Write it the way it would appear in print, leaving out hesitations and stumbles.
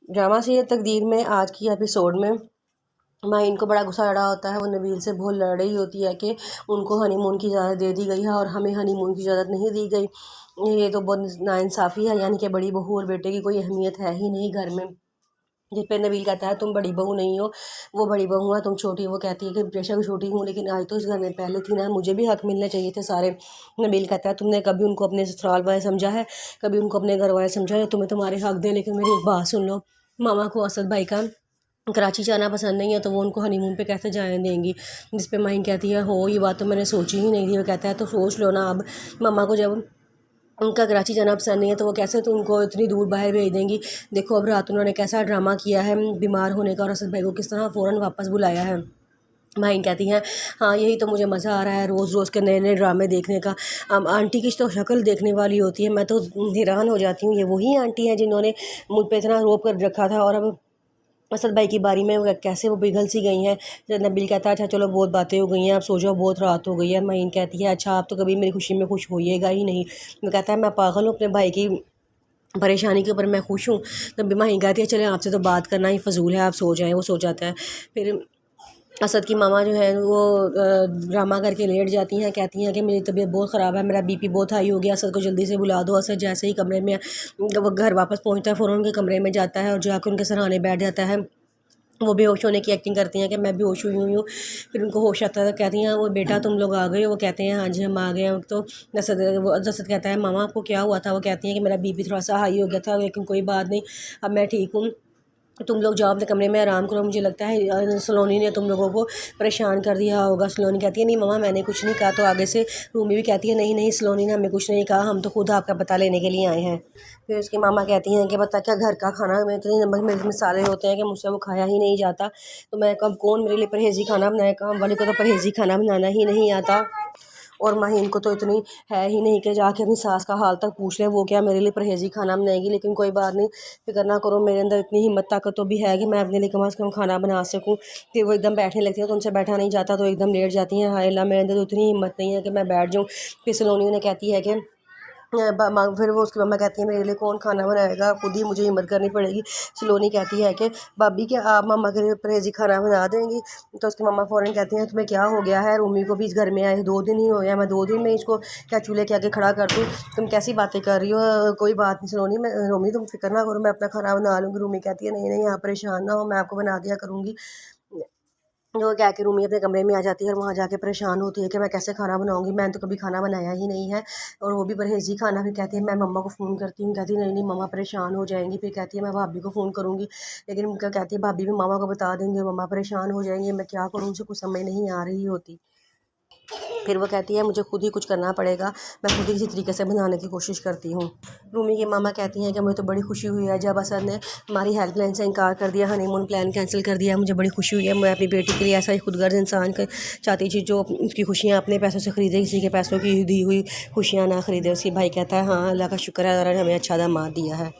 Drama serial तकदीर में आज की एपिसोड में माहिन को बड़ा गुस्सा चढ़ा होता है। वो नबील से बहुत लड़ रही होती है कि उनको हनीमून की इजाज़त दे दी गई है और हमें हनीमून की इजाज़त नहीं दी गई। ये तो बहुत नाइंसाफ़ी है, यानी कि बड़ी बहू और बेटे की कोई अहमियत है ही नहीं घर में। जिस पे नबील कहता है तुम बड़ी बहू नहीं हो, वो बड़ी बहू है, तुम छोटी। वो कहती है कि बेशक छोटी हूँ लेकिन आज तो इस घर में पहले थी ना, मुझे भी हक मिलने चाहिए थे सारे। नबील कहता है तुमने कभी उनको अपने ससुराल वाले समझा है, कभी उनको अपने घर वाले समझा है? तुम्हें तुम्हारे हक दें, लेकिन मेरी एक बात सुन लो, मामा को असद भाई का कराची जाना पसंद नहीं है तो वो उनको हनीमून पे कैसे जाने देंगी? जिस पे माहिन कहती है हो ये बात तो मैंने सोची ही नहीं थी। वो कहता है तो सोच लो ना, अब मामा को जब उनका कराची जाना पसंद नहीं है तो वो कैसे तो उनको इतनी दूर बाहर भेज देंगी। देखो अब रात उन्होंने कैसा ड्रामा किया है बीमार होने का, और असद भाई को किस तरह फ़ौरन वापस बुलाया है। माहिन कहती हैं हाँ यही तो मुझे मज़ा आ रहा है रोज़ रोज़ के नए नए ड्रामे देखने का। आंटी की तो शक्ल देखने वाली होती है, मैं तो हैरान हो जाती हूँ, ये वही आंटी है जिन्होंने मुझ पर इतना रोप कर रखा था, और अब असद भाई की बारी में कैसे वो पिघल सी गई हैं। नबील कहता है अच्छा चलो बहुत बातें हो गई हैं, अब सो जाओ, बहुत रात हो गई है। माहिन कहती है अच्छा आप तो कभी मेरी खुशी में खुश होइएगा ही नहीं। वो कहता है मैं पागल हूँ, अपने भाई की परेशानी के ऊपर मैं खुश हूँ। तो माहिन कहती है चले आपसे तो बात करना ही फजूल है, आप सो जाएँ। वो सो जाता है। फिर असद की मामा जो है वो ड्रामा करके लेट जाती हैं, कहती हैं कि मेरी तबीयत बहुत ख़राब है, मेरा बीपी बहुत हाई हो गया, असद को जल्दी से बुला दो। असद जैसे ही कमरे में वो घर वापस पहुंचता है फ़ौरन उनके कमरे में जाता है और जाकर उनके सराहने बैठ जाता है। वो बेहोश होने की एक्टिंग करती हैं कि मैं बेहोश हुई हुई हूँ। फिर उनको होश आता है तो कहती हैं वो बेटा तुम लोग आ गए हो? वो कहते हैं हाँ जी हम आ गए हैं। तो असद कहता है मामा आपको क्या हुआ था? वो कहती हैं कि मेरा बीपी थोड़ा सा हाई हो गया था, लेकिन कोई बात नहीं, अब मैं ठीक हूँ, तुम लोग जाओ अपने कमरे में आराम करो। मुझे लगता है सलोनी ने तुम लोगों को परेशान कर दिया होगा। सलोनी कहती है नहीं मम्मा मैंने कुछ नहीं कहा। तो आगे से रूमी भी कहती है नहीं नहीं सलोनी ने हमें कुछ नहीं कहा, हम तो खुद आपका पता लेने के लिए आए हैं। फिर उसकी मामा कहती हैं कि बता क्या घर का खाना में इतनी नमक मिर्च मसाले होते हैं कि मुझसे वो खाया ही नहीं जाता, तो मैं कब कौन मेरे लिए परहेजी खाना बनाए? काम वाले को तो परहेजी खाना बनाना ही नहीं आता। और माहिन को तो इतनी है ही नहीं कि जाके अपनी सास का हाल तक पूछ ले वो क्या मेरे लिए परहेजी खाना बनाएगी। लेकिन कोई बात नहीं, फिक्र ना करो, मेरे अंदर इतनी हिम्मत ताकत तो भी है कि मैं अपने लिए कम से कम खाना बना सकूं। फिर वो एकदम बैठने लगती है तो उनसे बैठा नहीं जाता, तो एकदम लेट जाती हैं। हाय अल्लाह मेरे अंदर तो इतनी हिम्मत नहीं है कि मैं बैठ जाऊँ। फिर सलोनी उन्हें कहती है कि फिर वो उसकी मम्मा कहती है मेरे लिए कौन खाना बनाएगा, खुद ही मुझे हिम्मत करनी पड़ेगी। सलोनी कहती है कि भाभी क्या आप मम्मा के लिए परहेजी खाना बना देंगी? तो उसकी मम्मा फ़ौरन कहती हैं तुम्हें क्या हो गया है? रूमी को भी इस घर में आए 2 दिन ही हो गया, मैं 2 दिन में इसको क्या चूल्हे के आगे खड़ा कर दूँ? तुम कैसी बातें कर रही हो? कोई बात नहीं सलोनी, मैं रूमी तुम फिक्र ना करो, मैं अपना खाना बना लूँगी। रूमी कहती है नहीं नहीं आप परेशान ना हो, मैं आपको बना दिया करूँगी। वो क्या कि रूमी अपने कमरे में आ जाती है और वहाँ जाके परेशान होती है कि मैं कैसे खाना बनाऊंगी, मैंने तो कभी खाना बनाया ही नहीं है, और वो भी परहेजी खाना। फिर कहती है मैं मम्मा को फ़ोन करती हूँ, कहती है नहीं नहीं मम्मा परेशान हो जाएंगी। फिर कहती है मैं भाभी को फ़ोन करूँगी, लेकिन उनका कहती है भाभी भी मामा को बता देंगे, मम्मा परेशान हो जाएंगे, मैं क्या करूँ, उनसे कुछ समझ नहीं आ रही होती। फिर वो कहती है मुझे खुद ही कुछ करना पड़ेगा, मैं खुद ही किसी तरीके से बनाने की कोशिश करती हूँ। रूमी की मामा कहती हैं कि मुझे तो बड़ी खुशी हुई है जब असद ने हमारी हेल्पलाइन से इनकार कर दिया, हनीमून प्लान कैंसिल कर दिया, मुझे बड़ी खुशी हुई है। मैं अपनी बेटी के लिए ऐसा ही खुदगर्ज इंसान चाहती थी जो उसकी खुशियाँ अपने पैसों से ख़रीदे, किसी के पैसों की दी हुई खुशियाँ ना ख़रीदे। उसकी भाई कहता है हाँ अल्लाह का शुक्र है, हमें अच्छा दामाद दिया है।